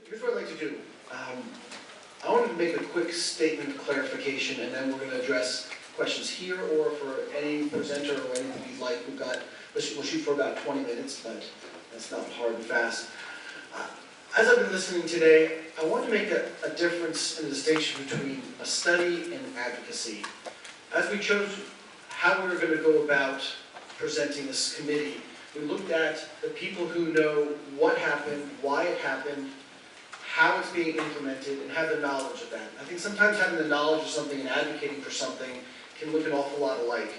here's what I'd like to do. I want to make a quick statement clarification, and then we're going to address questions here or for any presenter or anything you'd like. We'll shoot for about 20 minutes, but that's not hard and fast. As I've been listening today, I want to make a difference in the distinction between a study and advocacy. As we chose how we were going to go about presenting this committee, we looked at the people who know what happened, why it happened, how it's being implemented, and have the knowledge of that. I think sometimes having the knowledge of something and advocating for something can look an awful lot alike.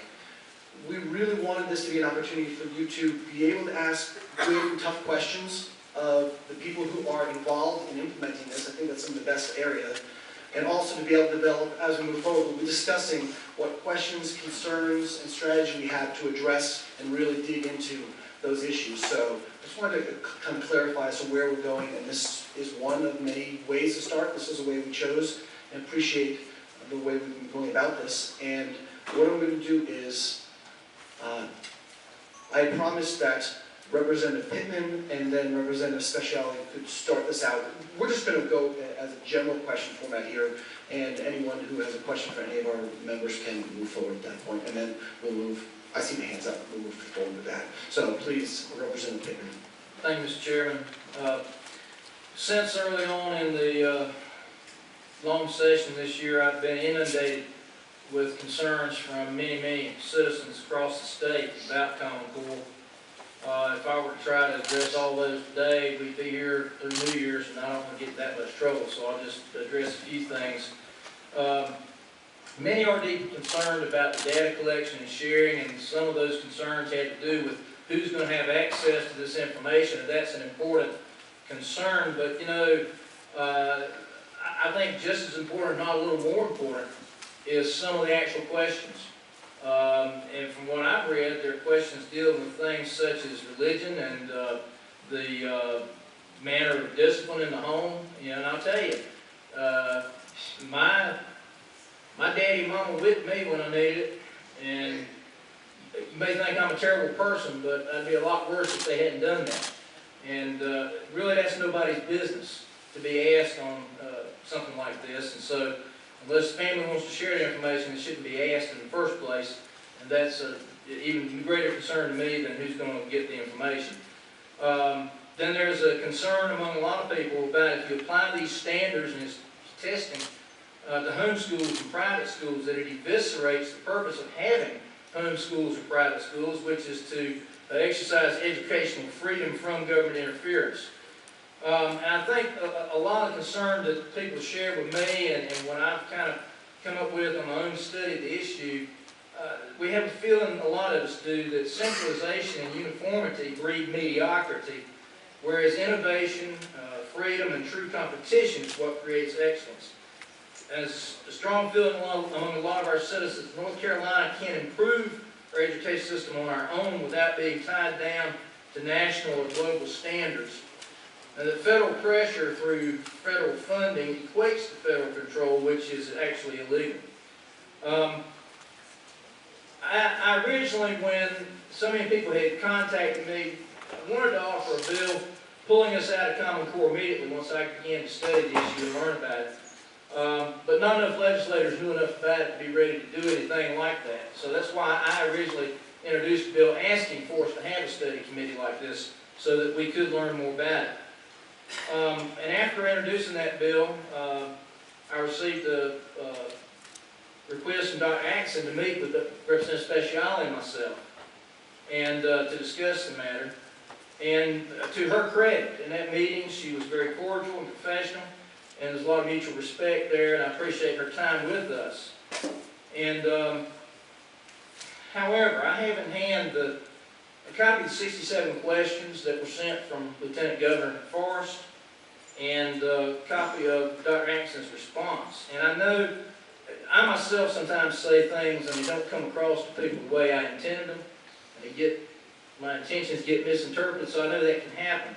We really wanted this to be an opportunity for you to be able to ask good and tough questions of the people who are involved in implementing this. I think that's some of the best area. And also to be able to develop, as we move forward, we'll be discussing what questions, concerns, and strategy we have to address and really dig into those issues. So I just wanted to kind of clarify as to where we're going, and this is one of many ways to start. This is a way we chose, and appreciate the way we've been going about this. And what I'm going to do is, I promised that Representative Pittman and then Representative Speciale could start this out. We're just going to go as a general question format here, and anyone who has a question for any of our members can move forward at that point, and then we'll move. I see the hands up. We'll move forward with that. So please, Representative Pittman. Thank you, Mr. Chairman. Since early on in the long session this year, I've been inundated with concerns from many citizens across the state about Common Core. If I were to try to address all those today, we'd be here through New Year's, and I don't want to get in that much trouble, so I'll just address a few things. Many are deeply concerned about the data collection and sharing, and some of those concerns had to do with who's going to have access to this information, and that's an important concern. But, you know, I think just as important, not a little more important, is some of the actual questions. And from what I've read, there are questions dealing with things such as religion and the manner of discipline in the home. You know, and I'll tell you, my daddy and mama whipped me when I needed it, and you may think I'm a terrible person, but I'd be a lot worse if they hadn't done that. And really, that's nobody's business to be asked on something like this. And so, unless the family wants to share the information, it shouldn't be asked in the first place. And that's an even greater concern to me than who's going to get the information. Then there's a concern among a lot of people about if you apply these standards and this testing to homeschools and private schools, that it eviscerates the purpose of having homeschools or private schools, which is to exercise educational freedom from government interference. And I think a lot of concern that people share with me, and what I've kind of come up with on my own study of the issue, we have a feeling, a lot of us do, that centralization and uniformity breed mediocrity, whereas innovation, freedom, and true competition is what creates excellence. As a strong feeling among a lot of our citizens, North Carolina can improve our education system on our own without being tied down to national or global standards. And that federal pressure through federal funding equates to federal control, which is actually illegal. I originally, when so many people had contacted me, wanted to offer a bill pulling us out of Common Core immediately once I began to study the issue and learn about it. But not enough legislators knew enough about it to be ready to do anything like that. So that's why I originally introduced a bill asking for us to have a study committee like this so that we could learn more about it. And after introducing that bill, I received a request from Dr. Atkinson to meet with Representative Speciale and myself and to discuss the matter. And to her credit, in that meeting, she was very cordial and professional, and there's a lot of mutual respect there, and I appreciate her time with us. And however, I have in hand a copy of the 67 questions that were sent from Lieutenant Governor Forrest and a copy of Dr. Atkinson's response. And I know I myself sometimes say things and they don't come across to people the way I intended them. My intentions get misinterpreted, so I know that can happen.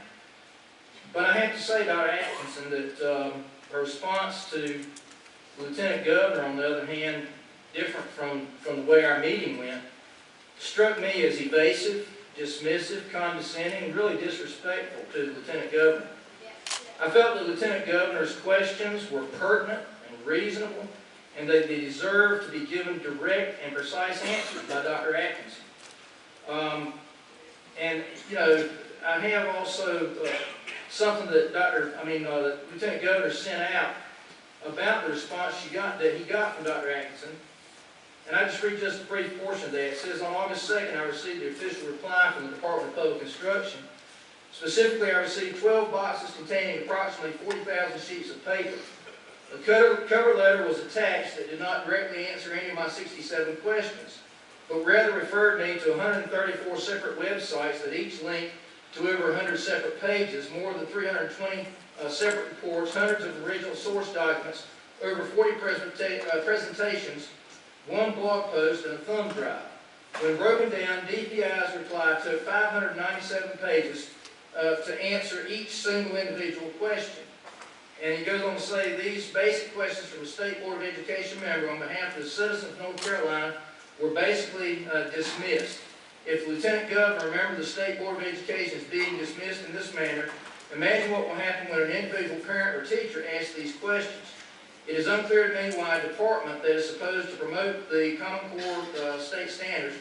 But I have to say, Dr. Atkinson, that her response to the Lieutenant Governor, on the other hand, different from the way our meeting went, struck me as evasive, dismissive, condescending, and really disrespectful to the Lieutenant Governor. I felt the Lieutenant Governor's questions were pertinent and reasonable, and they deserve to be given direct and precise answers by Dr. Atkinson. And, you know, I have also something that the Lieutenant Governor sent out about the response he got from Dr. Atkinson. And I just read just a brief portion of that. It says, on August 2nd, I received the official reply from the Department of Public Instruction. Specifically, I received 12 boxes containing approximately 40,000 sheets of paper. A cover letter was attached that did not directly answer any of my 67 questions, but rather referred me to 134 separate websites that each linked to over 100 separate pages, more than 320 separate reports, hundreds of original source documents, over 40 presentations, one blog post, and a thumb drive. When broken down, DPI's reply took 597 pages to answer each single individual question. And he goes on to say, these basic questions from a State Board of Education member on behalf of the citizens of North Carolina were basically dismissed. If the Lieutenant Governor remembered the State Board of Education as being dismissed in this manner, imagine what will happen when an individual parent or teacher asks these questions. It is unclear to me why a department that is supposed to promote the Common Core state standards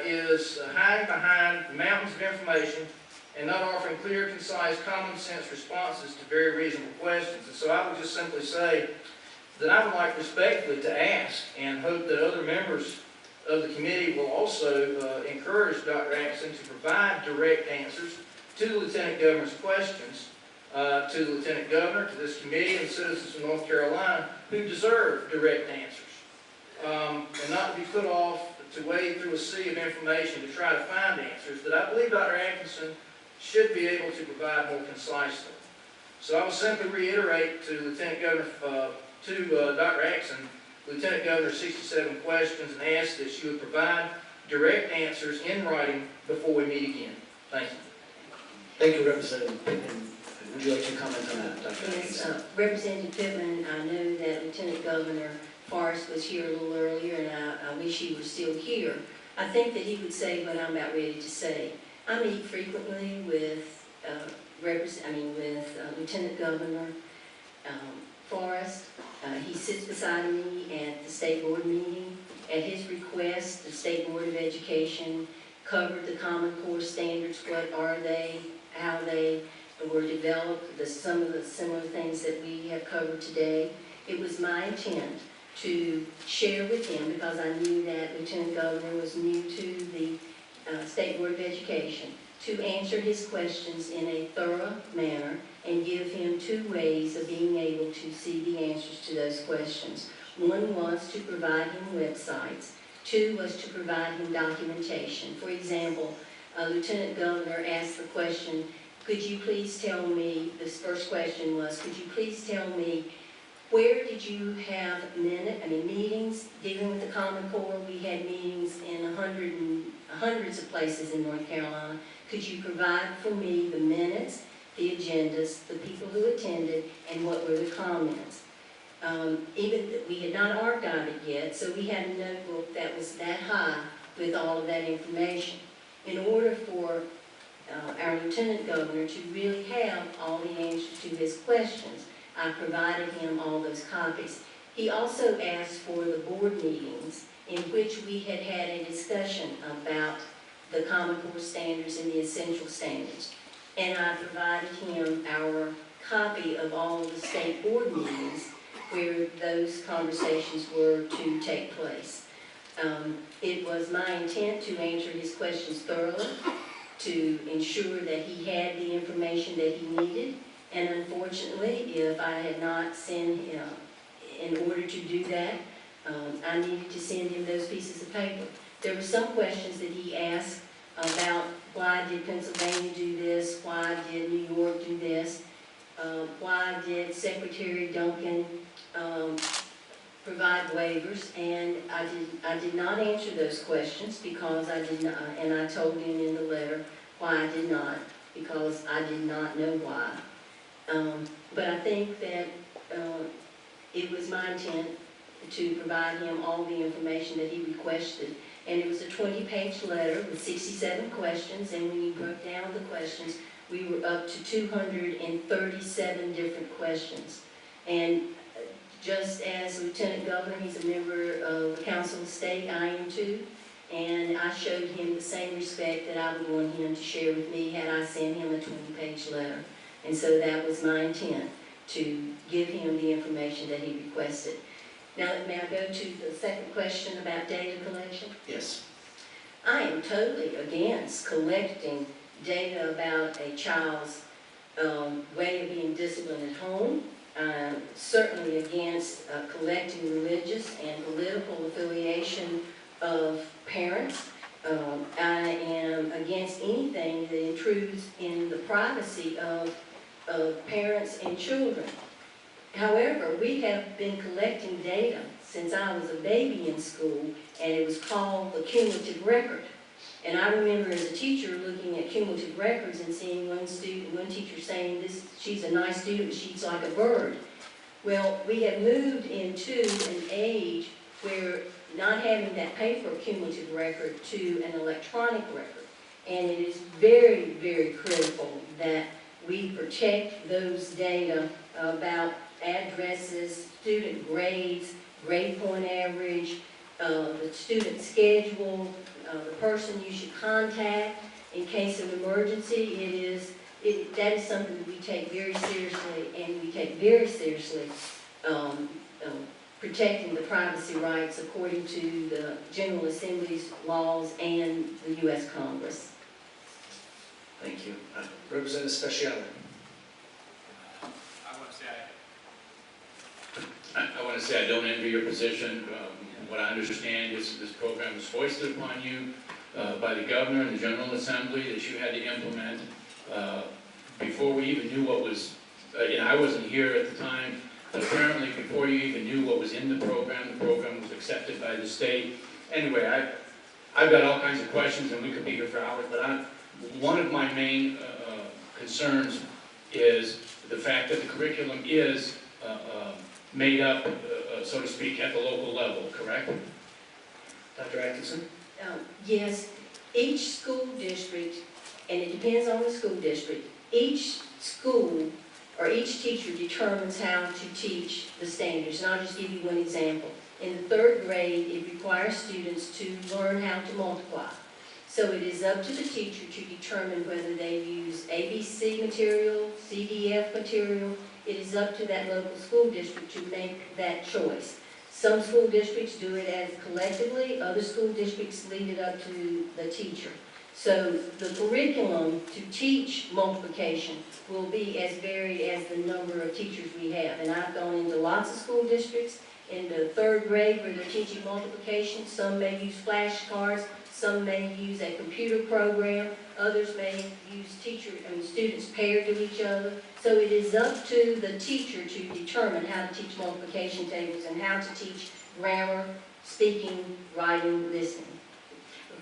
is hiding behind mountains of information and not offering clear, concise, common sense responses to very reasonable questions. And so I would just simply say that I would like respectfully to ask and hope that other members of the committee will also encourage Dr. Atkinson to provide direct answers to the Lieutenant Governor's questions, to the Lieutenant Governor, to this committee, and citizens of North Carolina who deserve direct answers, and not to be put off to wade through a sea of information to try to find answers that I believe Dr. Atkinson should be able to provide more concisely. So I will simply reiterate to Lieutenant Governor, Dr. Atkinson, Lieutenant Governor's 67 questions, and ask that she would provide direct answers in writing before we meet again. Thank you. Thank you, Representative Pittman. Would you like to comment on that, Dr. Atkinson? Yes, Representative Pittman, I know that Lieutenant Governor Forrest was here a little earlier, and I wish he were still here. I think that he would say what I'm about ready to say. I meet frequently with Lieutenant Governor Forrest. He sits beside me at the State Board meeting. At his request, the State Board of Education covered the Common Core standards. What are they? How they were developed? Some of the similar things that we have covered today. It was my intent to share with him, because I knew that Lieutenant Governor was new to the State Board of Education, to answer his questions in a thorough manner and give him two ways of being able to see the answers to those questions. One was to provide him websites. Two was to provide him documentation. For example, Lieutenant Governor asked the question, could you please tell me, this first question was, could you please tell me where did you have meetings dealing with the Common Core? We had meetings in hundreds of places in North Carolina. Could you provide for me the minutes, the agendas, the people who attended, and what were the comments? Even we had not archived it yet, so we had a notebook that was that high with all of that information. In order for our Lieutenant Governor to really have all the answers to his questions, I provided him all those copies. He also asked for the board meetings in which we had had a discussion about the Common Core standards and the essential standards. And I provided him our copy of all of the state board meetings where those conversations were to take place. It was my intent to answer his questions thoroughly, to ensure that he had the information that he needed, and unfortunately, if I had not sent him, in order to do that, I needed to send him those pieces of paper. There were some questions that he asked about why did Pennsylvania do this, why did New York do this, why did Secretary Duncan provide waivers, and I did not answer those questions because I did not, and I told him in the letter why I did not, because I did not know why. But I think that it was my intent to provide him all the information that he requested. And it was a 20-page letter with 67 questions, and when you broke down the questions, we were up to 237 different questions. And just as Lieutenant Governor, he's a member of the Council of State, I am too, and I showed him the same respect that I would want him to share with me had I sent him a 20-page letter. And so that was my intent, to give him the information that he requested. Now, may I go to the second question about data collection? Yes. I am totally against collecting data about a child's way of being disciplined at home. I'm certainly against collecting religious and political affiliation of parents. I am against anything that intrudes in the privacy of parents and children. However, we have been collecting data since I was a baby in school, and it was called the cumulative record. And I remember as a teacher looking at cumulative records and seeing one teacher saying, she's a nice student, she's like a bird. Well, we have moved into an age where not having that paper cumulative record to an electronic record. And it is very, very critical that we protect those data about addresses, student grades, grade point average, the student schedule, the person you should contact in case of emergency. That is something that we take very seriously, and we take very seriously protecting the privacy rights according to the General Assembly's laws and the U.S. Congress. Thank you. Representative Speciale. I want to say I don't envy your position. What I understand is this program was foisted upon you by the governor and the General Assembly that you had to implement before we even knew what was, I wasn't here at the time, but apparently before you even knew what was in the program was accepted by the state. Anyway, I've got all kinds of questions, and we could be here for hours, but one of my main concerns is the fact that the curriculum is made up, so to speak, at the local level, correct? Dr. Atkinson? Yes, each school district, and it depends on the school district, each school or each teacher determines how to teach the standards. And I'll just give you one example. In the 3rd grade, it requires students to learn how to multiply. So it is up to the teacher to determine whether they use ABC material, CDF material. It is up to that local school district to make that choice. Some school districts do it as collectively, other school districts leave it up to the teacher. So the curriculum to teach multiplication will be as varied as the number of teachers we have. And I've gone into lots of school districts in the 3rd grade where they're teaching multiplication. Some may use flashcards, some may use a computer program, others may use students paired to each other. So it is up to the teacher to determine how to teach multiplication tables and how to teach grammar, speaking, writing, listening.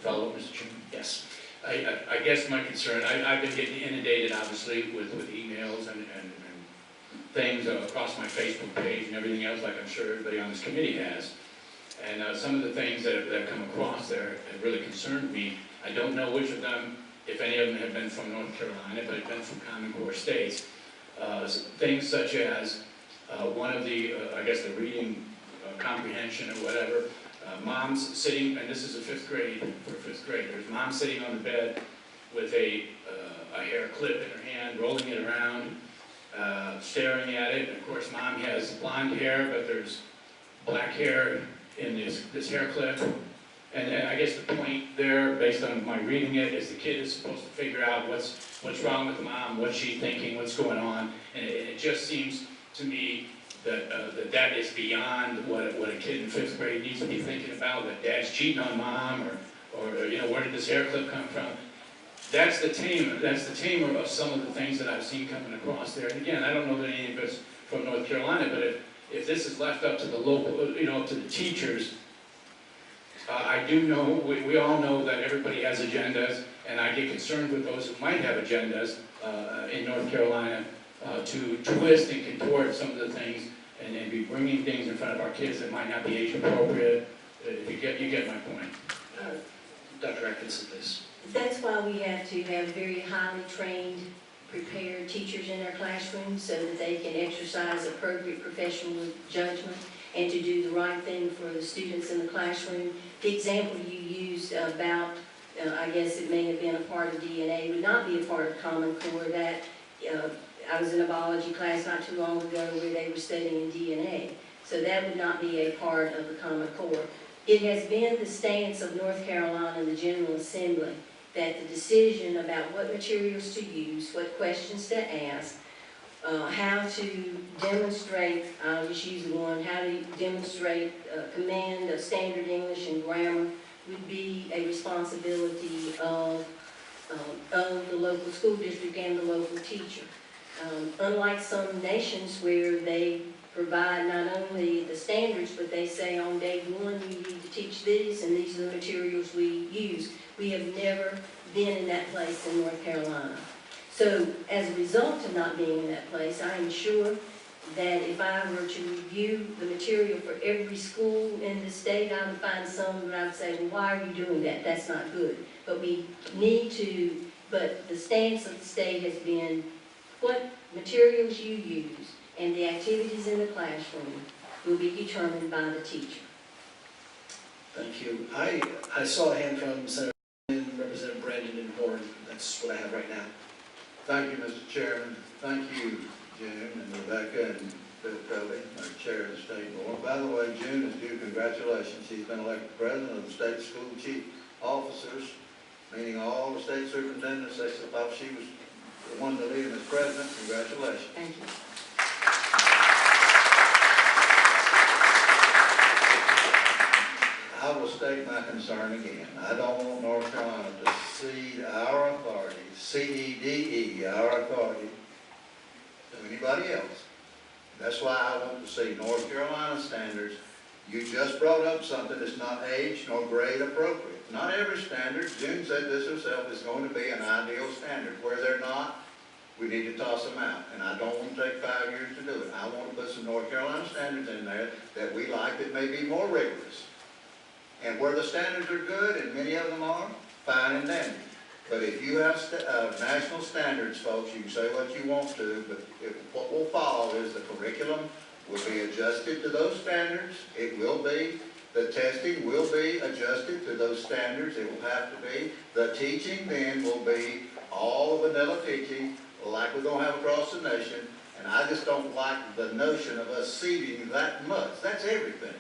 Follow, Mr. Chairman? Yes. I guess my concern, I've been getting inundated, obviously, with emails and things across my Facebook page and everything else, like I'm sure everybody on this committee has. And some of the things that have come across there have really concerned me. I don't know which of them, if any of them have been from North Carolina, but have been from Common Core states. Things such as one of the, I guess the reading comprehension or whatever, mom's sitting, and this is a 5th grade, for 5th grade, there's mom sitting on the bed with a hair clip in her hand, rolling it around, staring at it. And of course, mom has blonde hair, but there's black hair in this hair clip. And I guess the point there, based on my reading it, is the kid is supposed to figure out what's wrong with mom, what's she thinking, what's going on. And it just seems to me that that is beyond what a kid in 5th grade needs to be thinking about, that dad's cheating on mom, or where did this hair clip come from? That's the tamer of some of the things that I've seen coming across there. And again, I don't know that any of us from North Carolina, but if this is left up to the local, up to the teachers, I do know, we all know that everybody has agendas, and I get concerned with those who might have agendas in North Carolina to twist and contort some of the things and be bringing things in front of our kids that might not be age appropriate. You get my point. Dr. Atkinson, please. That's why we have to have very highly trained prepared teachers in their classrooms so that they can exercise appropriate professional judgment and to do the right thing for the students in the classroom. The example you used about, I guess it may have been a part of DNA, would not be a part of Common Core. That I was in a biology class not too long ago where they were studying DNA. So that would not be a part of the Common Core. It has been the stance of North Carolina and the General Assembly that the decision about what materials to use, what questions to ask, how to demonstrate, I'll just use one, how to demonstrate command of standard English and grammar would be a responsibility of the local school district and the local teacher. Unlike some nations where they provide not only the standards, but they say on day one you need to teach these and these are the materials we use. We have never been in that place in North Carolina. So as a result of not being in that place, I am sure that if I were to review the material for every school in the state, I would find some that I would say, well, why are you doing that? That's not good. But we need to, but the stance of the state has been what materials you use and the activities in the classroom will be determined by the teacher. Thank you. I saw a hand from Senator Representative Brandon and Horn. That's what I have right now. Thank you, Mr. Chairman. Thank you, June and Rebecca and Bill Covey, our chair of the state board. By the way, June is due congratulations. She's been elected president of the state school chief officers, meaning all the state superintendents. They thought she was the one to lead them as president. Congratulations. Thank you. I will state my concern again. I don't want North Carolina to cede our authority, C-E-D-E, our authority, to anybody else. That's why I want to see North Carolina standards. You just brought up something that's not age nor grade appropriate. Not every standard, June said this herself, is going to be an ideal standard. Where they're not, we need to toss them out. And I don't want to take 5 years to do it. I want to put some North Carolina standards in there that we like that may be more rigorous. And where the standards are good, and many of them are, fine and dandy. But if you have national standards, folks, you can say what you want to, but what will follow is the curriculum will be adjusted to those standards. It will be, the testing will be adjusted to those standards. It will have to be. The teaching then will be all vanilla teaching like we're going to have across the nation. And I just don't like the notion of us ceding that much. That's everything.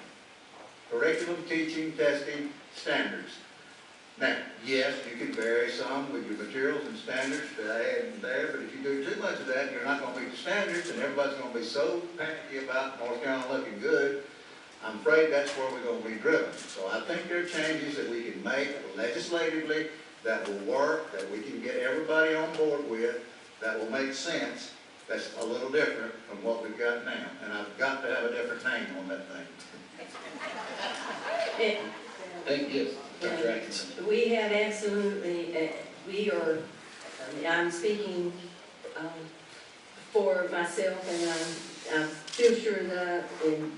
Curriculum, teaching, testing, standards. Now, yes, you can vary some with your materials and standards to add and there, but if you do too much of that, you're not going to meet the standards, and everybody's going to be so panicky about North Carolina looking good. I'm afraid that's where we're going to be driven. So I think there are changes that we can make legislatively that will work, that we can get everybody on board with, that will make sense, that's a little different from what we've got now. And I've got to have a different name on that thing. Thank you, Dr. Atkinson. We have absolutely, we are, I'm speaking for myself, and I feel sure that, and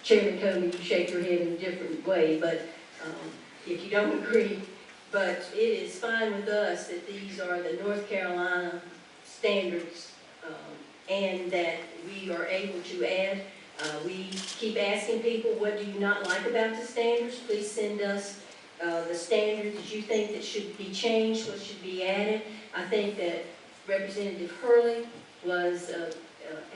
Chairman Covey, you shake your head in a different way, but if you don't agree, but it is fine with us that these are the North Carolina standards and that we are able to add. We keep asking people, what do you not like about the standards? Please send us the standards that you think that should be changed, what should be added. I think that Representative Hurley was,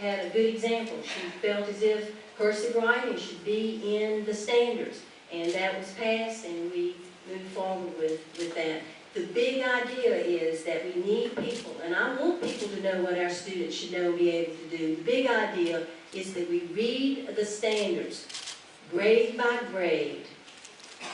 had a good example. She felt as if cursive writing should be in the standards, and that was passed, and we moved forward with that. The big idea is that we need people, and I want people to know what our students should know and be able to do. The big idea is that we read the standards, grade by grade,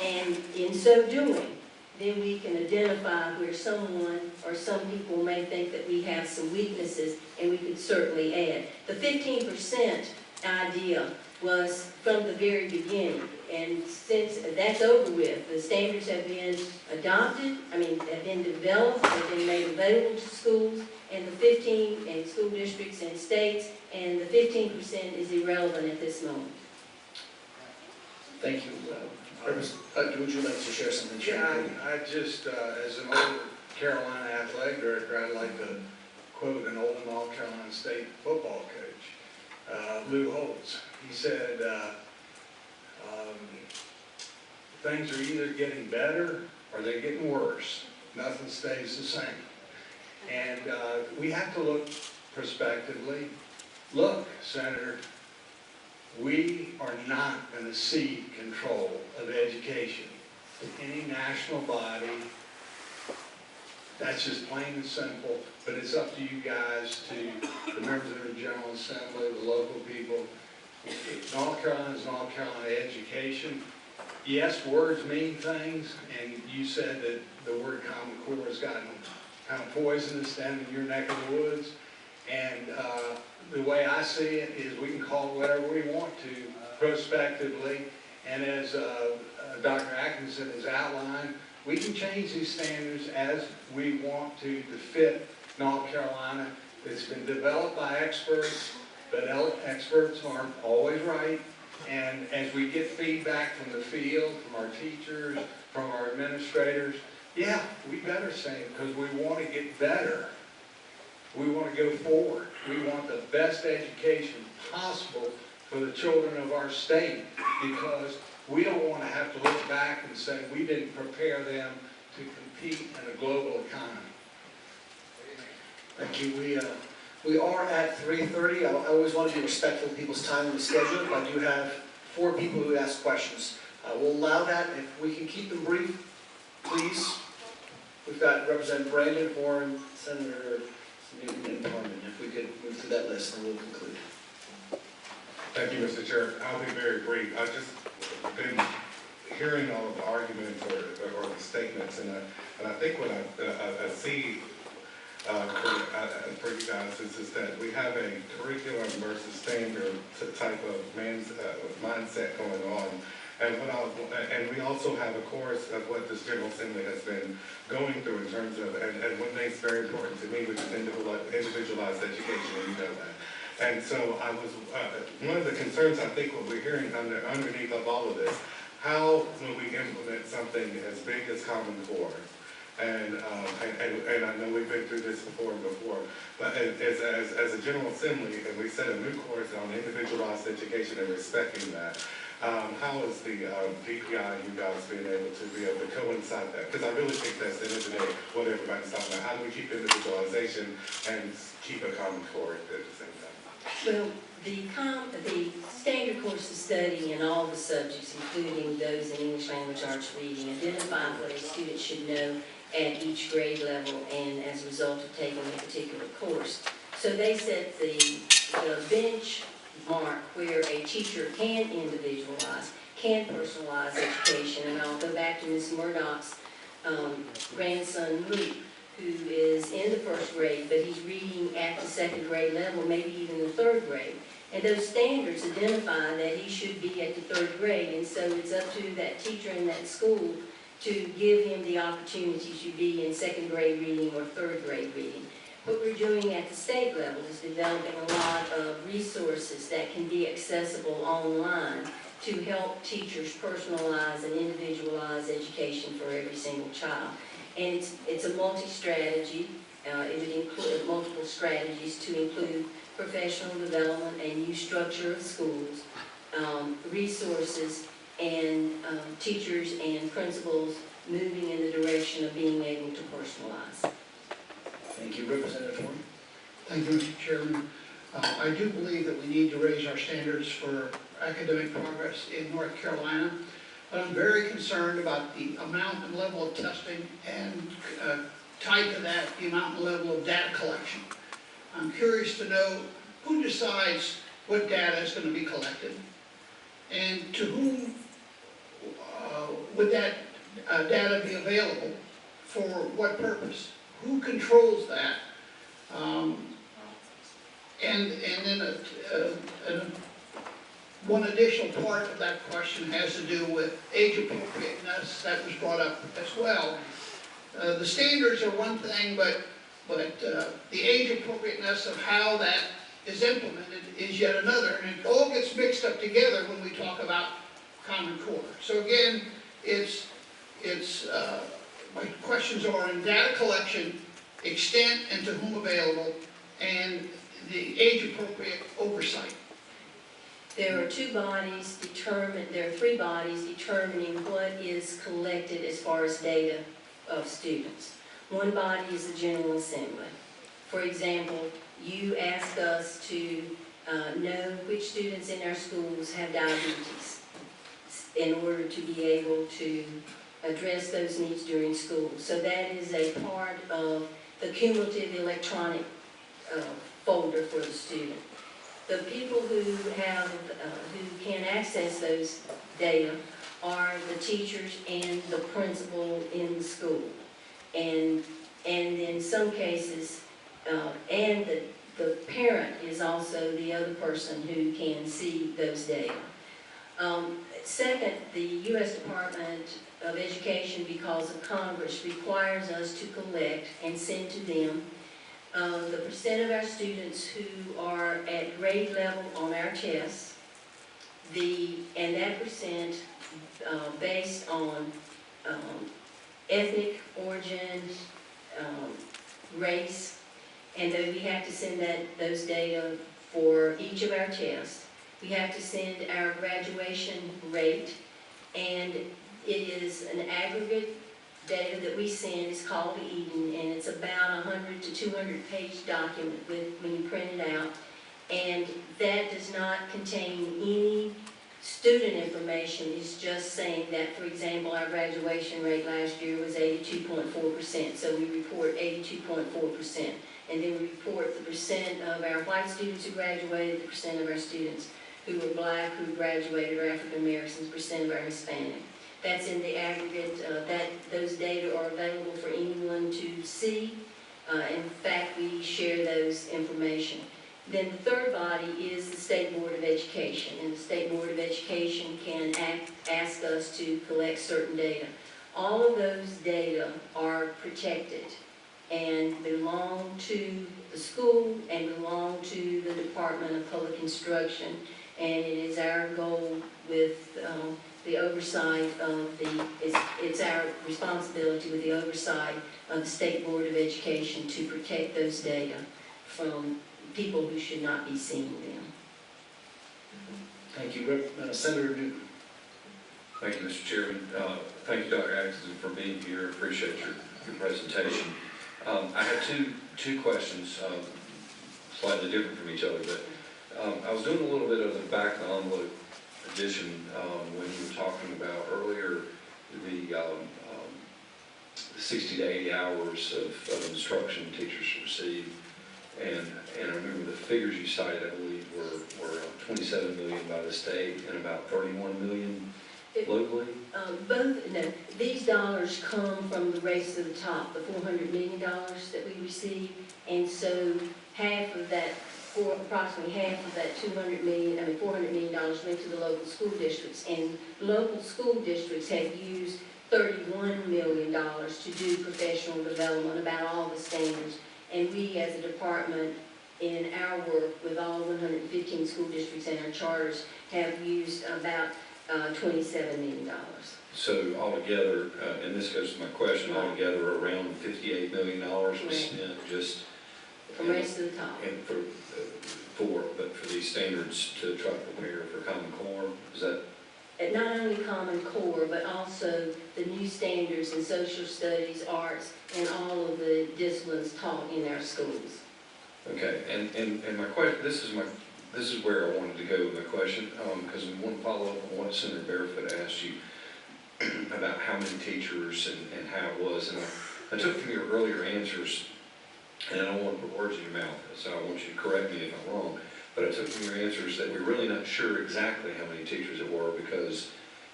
and in so doing, then we can identify where someone or some people may think that we have some weaknesses, and we could certainly add. The 15% idea was from the very beginning, and since that's over with, the standards have been adopted, have been developed, they've been made available to schools, and the 15, and school districts and states, and the 15% is irrelevant at this moment. Thank you. Would you like to share something? Yeah, I just, as an old Carolina athletic director, I'd like to quote an old North Carolina State football coach, Lou Holtz. He said, things are either getting better or they're getting worse. Nothing stays the same. And we have to look prospectively. Look, Senator, we are not going to cede control of education to any national body. That's just plain and simple, but it's up to you guys, to the members of the General Assembly, the local people. North Carolina is North Carolina education. Yes, words mean things, and you said that the word Common Core has gotten kind of poisonous down in your neck of the woods. And the way I see it is we can call it whatever we want to prospectively, and as Dr. Atkinson has outlined, we can change these standards as we want to fit North Carolina. It's been developed by experts, but experts aren't always right. And as we get feedback from the field, from our teachers, from our administrators, yeah, we better say it because we want to get better. We want to go forward. We want the best education possible for the children of our state, because we don't want to have to look back and say we didn't prepare them to compete in a global economy. Thank you. We are at 3:30. I always want to be respectful of people's time and the schedule. I do have 4 people who ask questions. We'll allow that. If we can keep them brief, please. We've got Representative Brandon, Horn, Senator Newton, and Harmon. If we could move through that list, and we'll conclude. Thank you, Mr. Chair. I'll be very brief. I've just been hearing all of the arguments or the statements, and I think what I see for you guys is that we have a curriculum versus standard type of mindset going on. And we also have a course of what this General Assembly has been going through in terms of, and one thing that's very important to me, which is individualized education, and you know that. And so I was, one of the concerns I think what we're hearing underneath of all of this, how when we implement something as big as Common Core, and I know we've been through this before, but as a General Assembly, and we set a new course on individualized education and respecting that, how is the DPI, you guys being able to coincide that? Because I really think that's the end of the day what everybody's talking about. How do we keep individualization and keep a Common Core at the same time? Well, the standard course of study in all the subjects, including those in English language arts reading, identify what a student should know at each grade level and as a result of taking a particular course. So they set the benchmark where a teacher can individualize, can personalize education. And I'll go back to Ms. Murdoch's grandson, Luke, who is in the 1st grade, but he's reading at the 2nd grade level, maybe even the 3rd grade. And those standards identify that he should be at the 3rd grade, and so it's up to that teacher in that school to give him the opportunity to be in 2nd grade reading or 3rd grade reading. What we're doing at the state level is developing a lot of resources that can be accessible online to help teachers personalize and individualize education for every single child. And it's a multi-strategy. It would include multiple strategies to include professional development and new structure of schools, resources, and teachers and principals moving in the direction of being able to personalize. Thank you. Representative Horn. Thank you, Mr. Chairman. I do believe that we need to raise our standards for academic progress in North Carolina, but I'm very concerned about the amount and level of testing and tied to that, the amount and level of data collection. I'm curious to know who decides what data is going to be collected, and to whom would that data be available, for what purpose? Who controls that? And then one additional part of that question has to do with age appropriateness. That was brought up as well. The standards are one thing, but the age appropriateness of how that is implemented is yet another, and it all gets mixed up together when we talk about Common Core. So again, my questions are in data collection, extent and to whom available, and the age-appropriate oversight? There are three bodies determining what is collected as far as data of students. One body is the General Assembly. For example, you ask us to know which students in our schools have diabetes in order to be able to address those needs during school. So that is a part of the cumulative electronic folder for the student. The people who can access those data are the teachers and the principal in the school. And in some cases, and the parent is also the other person who can see those data. Second, the U.S. Department of Education, because of Congress, requires us to collect and send to them the percent of our students who are at grade level on our tests, and that percent based on ethnic origin, race, and then we have to send those data for each of our tests. We have to send our graduation rate, and it is an aggregate data that we send. It's called the Eden, and it's about 100 to 200 page document when you print it out, and that does not contain any student information. It's just saying that, for example, our graduation rate last year was 82.4%, so we report 82.4%, and then we report the percent of our white students who graduated, the percent of our students who were black who graduated, or African Americans, percent of our Hispanic. That's in the aggregate. Those data are available for anyone to see. In fact, we share those information. Then the third body is the State Board of Education, and the State Board of Education can ask us to collect certain data. All of those data are protected and belong to the school and belong to the Department of Public Instruction, and it is our goal with the oversight of it's our responsibility with the oversight of the State Board of Education to protect those data from people who should not be seeing them. Thank you. Senator Newton. Thank you, Mr. Chairman. Thank you, Dr. Atkinson, for being here. Appreciate your presentation. I had two questions, slightly different from each other, but I was doing a little bit of the back of the envelope addition when you were talking about earlier the 60 to 80 hours of instruction teachers receive. And I remember the figures you cited, I believe, were 27 million by the state and about 31 million locally? These dollars come from the Race to the Top, the $400 million that we receive, and so half of that, approximately half of that $400 million went to the local school districts, and local school districts have used $31 million to do professional development about all the standards. And we, as a department, in our work with all 115 school districts and our charters, have used about $27 million. So altogether, and this goes to my question, altogether around $58 million was spent just from Race to the Top. And for these standards to try to prepare for Common Core, is that? And not only Common Core, but also the new standards in social studies, arts, and all of the disciplines taught in our schools. Okay, and my question, this is where I wanted to go with my question, because we want to follow up on what Senator Barefoot asked you about how many teachers and how it was. And I took from your earlier answers, and I don't want to put words in your mouth, so I want you to correct me if I'm wrong, but I took from your answers that we're really not sure exactly how many teachers it were, because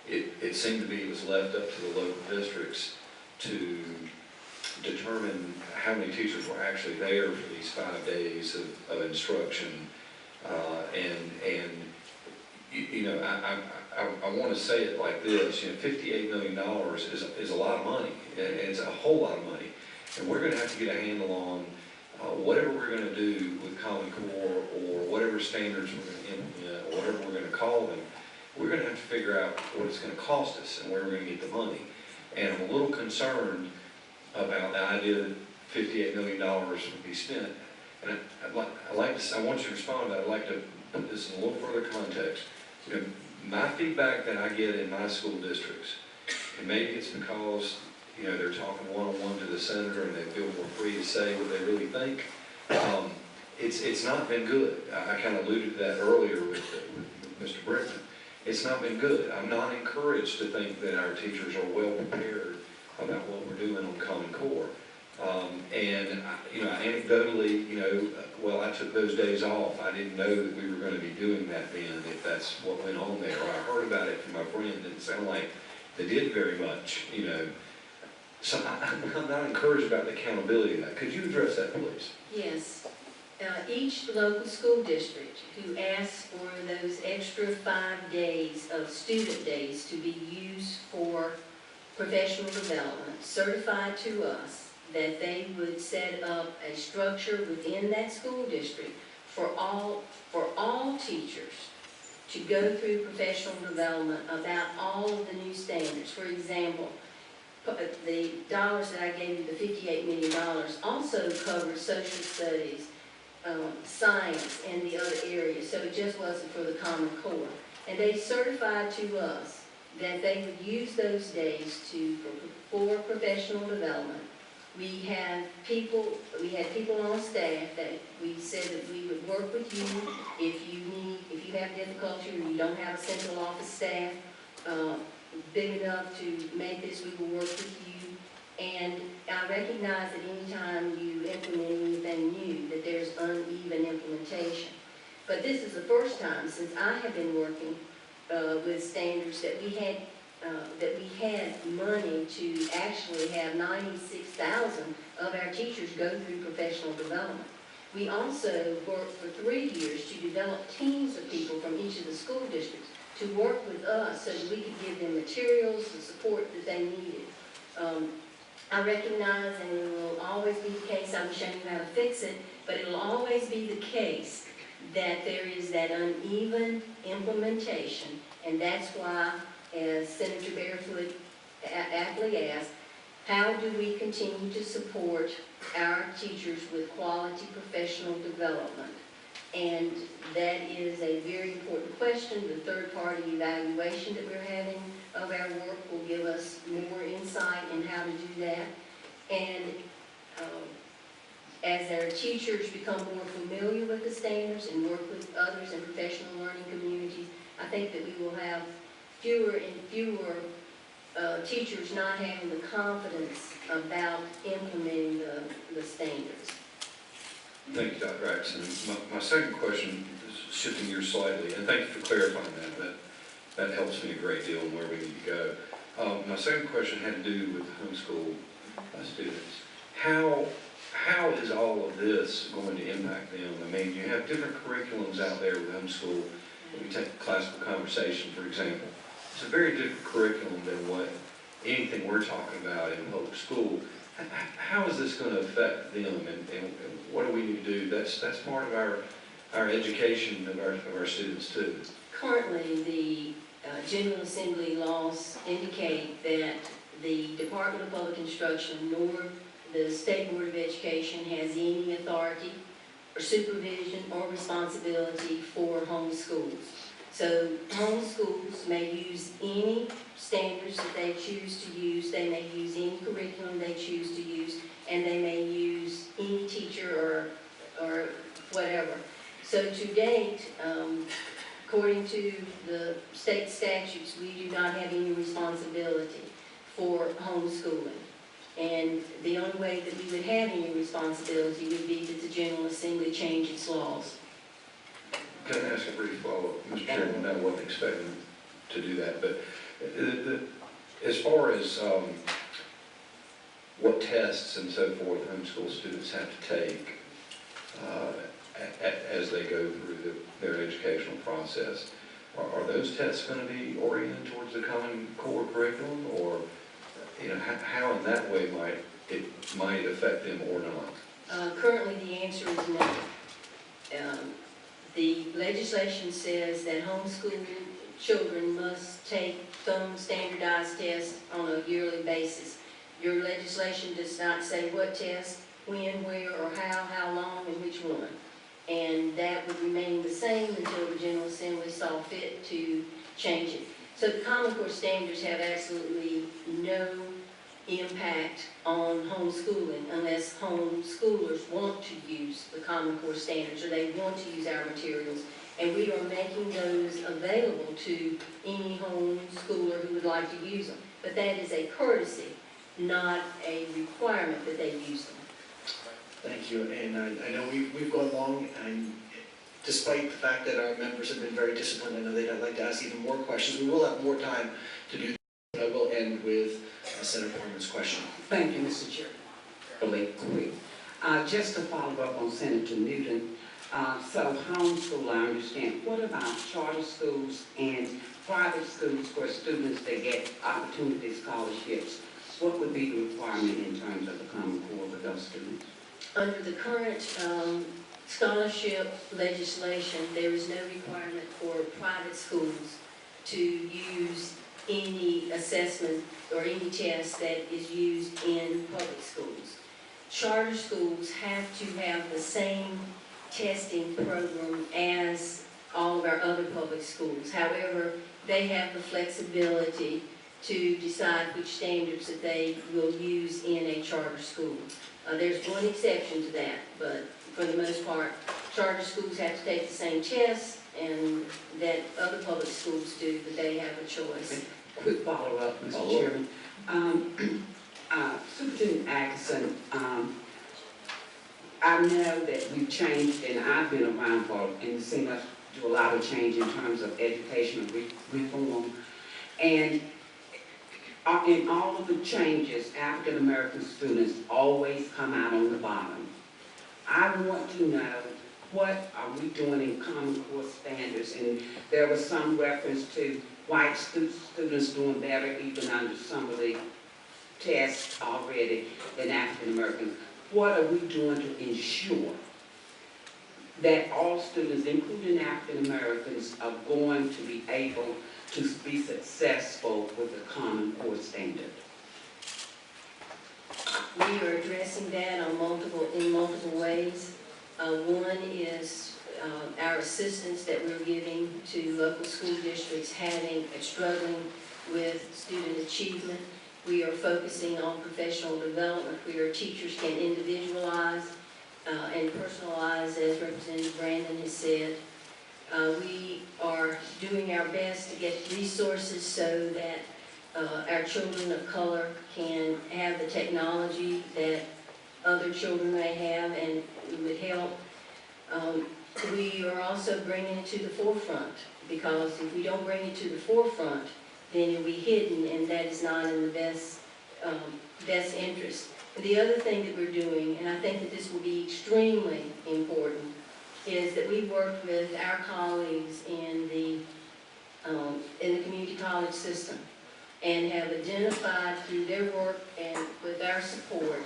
it seemed to be it was left up to the local districts to determine how many teachers were actually there for these 5 days of instruction. I want to say it like this, $58 million is a lot of money, and it's a whole lot of money, and we're going to have to get a handle on whatever we're going to do with Common Core or whatever standards we're going to implement or whatever we're going to call them. We're going to have to figure out what it's going to cost us and where we're going to get the money. And I'm a little concerned about the idea that $58 million would be spent. And I want you to respond to that. I'd like to put this in a little further context. You know, my feedback that I get in my school districts, and maybe it's because, you know, they're talking one-on-one to the senator and they feel more free to say what they really think. It's not been good. I kind of alluded to that earlier with Mr. Brickman. It's not been good. I'm not encouraged to think that our teachers are well prepared about what we're doing on Common Core. Anecdotally, well, I took those days off. I didn't know that we were going to be doing that then, if that's what went on there. Or I heard about it from my friend. It didn't sound like they did very much, So I'm not encouraged about the accountability of that. Could you address that, please? Yes. Each local school district who asks for those extra 5 days of student days to be used for professional development certified to us that they would set up a structure within that school district for all teachers to go through professional development about all of the new standards. For example, the dollars that I gave you, the $58 million, also covered social studies, science, and the other areas, so it just wasn't for the Common Core. And they certified to us that they would use those days for professional development. We had people on staff that we said that we would work with you if you have difficulty or you don't have a central office staff big enough to make this, we will work with you. And I recognize that anytime you implement anything new, that there's uneven implementation. But this is the first time since I have been working with standards that we had money to actually have 96,000 of our teachers go through professional development. We also worked for 3 years to develop teams of people from each of the school districts to work with us so that we could give them materials, the support that they needed. I recognize, and it will always be the case, I wish I knew how to fix it, but it will always be the case that there is that uneven implementation, and that's why, as Senator Barefoot aptly asked, how do we continue to support our teachers with quality professional development? And that is a very important question. The third-party evaluation that we're having of our work will give us more insight in how to do that. And as our teachers become more familiar with the standards and work with others in professional learning communities, I think that we will have fewer and fewer teachers not having the confidence about implementing the standards. Thank you, Dr. Axon. My second question is shifting gears slightly, and thank you for clarifying that. That helps me a great deal in where we need to go. My second question had to do with homeschool students. How is all of this going to impact them? I mean, you have different curriculums out there with homeschool. We take classical conversation, for example. It's a very different curriculum than what anything we're talking about in public school. How is this going to affect them, and what do we need to do? That's part of our education of our students too. Currently, the General Assembly laws indicate that the Department of Public Instruction nor the State Board of Education has any authority or supervision or responsibility for homeschools. So homeschools may use any standards that they choose to use, they may use any curriculum they choose to use, and they may use any teacher or whatever. So to date, according to the state statutes, we do not have any responsibility for homeschooling. And the only way that we would have any responsibility would be that the General Assembly change its laws. Can I ask a brief follow-up, Mr. Chairman? I wasn't expecting to do that, but as far as what tests and so forth homeschool students have to take as they go through their educational process, are those tests going to be oriented towards the Common Core curriculum, or how in that way might affect them or not? Currently, the answer is no. The legislation says that homeschool children must take some standardized tests on a yearly basis. Your legislation does not say what test, when, where, or how long, and which one. And that would remain the same until the General Assembly saw fit to change it. So the Common Core standards have absolutely no impact on homeschooling unless homeschoolers want to use the Common Core standards or they want to use our materials. And we are making those available to any homeschooler who would like to use them. But that is a courtesy, not a requirement that they use them. Thank you, and I know we've gone long, and despite the fact that our members have been very disciplined, I know they'd like to ask even more questions. We will have more time to do that. I will end with Senator Portman's question. Thank you, Mr. Chair. Really quick. Just to follow up on Senator Newton, so homeschool, I understand. What about charter schools and private schools for students that get opportunity scholarships? What would be the requirement in terms of the Common Core for those students? Under the current scholarship legislation, there is no requirement for private schools to use any assessment or any test that is used in public schools. Charter schools have to have the same testing program as all of our other public schools. However, they have the flexibility to decide which standards that they will use in a charter school. There's one exception to that, but for the most part, charter schools have to take the same tests and that other public schools do, but they have a choice. Quick follow-up, Mr. Chairman. Superintendent Atkinson, I know that we've changed, and I've been around for, and seen us do a lot of change in terms of educational reform. And in all of the changes, African American students always come out on the bottom. I want to know, what are we doing in Common Core standards? And there was some reference to white students doing better even under some of the tests already than African Americans. What are we doing to ensure that all students, including African Americans, are going to be able to be successful with the Common Core standard? We are addressing that in multiple ways. One is our assistance that we're giving to local school districts struggling with student achievement. We are focusing on professional development where teachers can individualize and personalize, as Representative Brandon has said. We are doing our best to get resources so that our children of color can have the technology that other children may have, and it would help. We are also bringing it to the forefront, because if we don't bring it to the forefront, then it will be hidden, and that is not in the best interest. And the other thing that we're doing, and I think that this will be extremely important, is that we work with our colleagues in the community college system and have identified through their work and with our support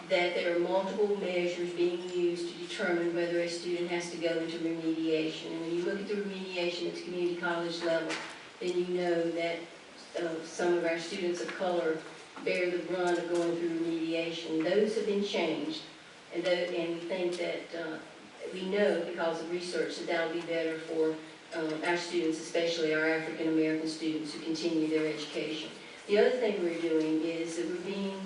that there are multiple measures being used to determine whether a student has to go into remediation. And when you look at the remediation at the community college level, then you know that some of our students of color bear the brunt of going through remediation. Those have been changed, and we think that we know because of research that that'll be better for our students, especially our African American students who continue their education. The other thing we're doing is that we're being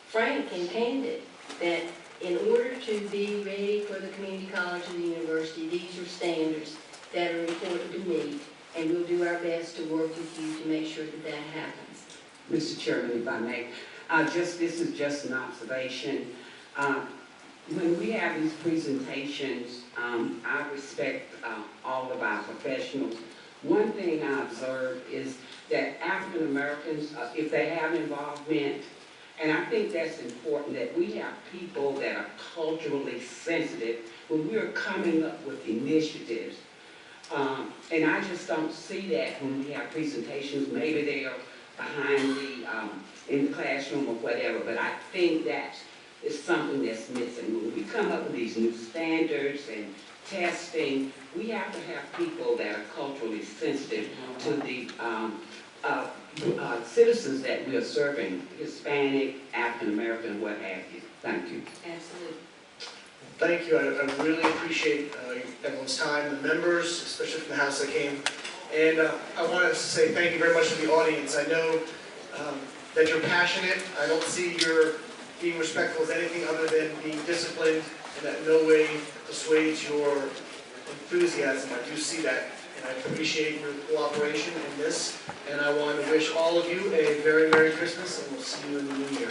frank and candid that in order to be ready for the community college or the university, these are standards that are important to meet, and we'll do our best to work with you to make sure that that happens. Mr. Chairman, if I may, this is just an observation. When we have these presentations, I respect all of our professionals. One thing I observe is that African Americans, if they have involvement, and I think that's important, that we have people that are culturally sensitive when we're coming up with initiatives. And I just don't see that when we have presentations. Maybe they are behind in the classroom or whatever, but I think that is something that's missing. When we come up with these new standards and testing, we have to have people that are culturally sensitive to the citizens that we are serving, Hispanic, African American, what have you. Thank you. Absolutely. Thank you, I really appreciate everyone's time, the members, especially from the House that came. And I want to say thank you very much to the audience. I know that you're passionate. I don't see your being respectful as anything other than being disciplined, and that in no way dissuades your enthusiasm. I do see that, and I appreciate your cooperation in this. And I want to wish all of you a very Merry Christmas, and we'll see you in the new year.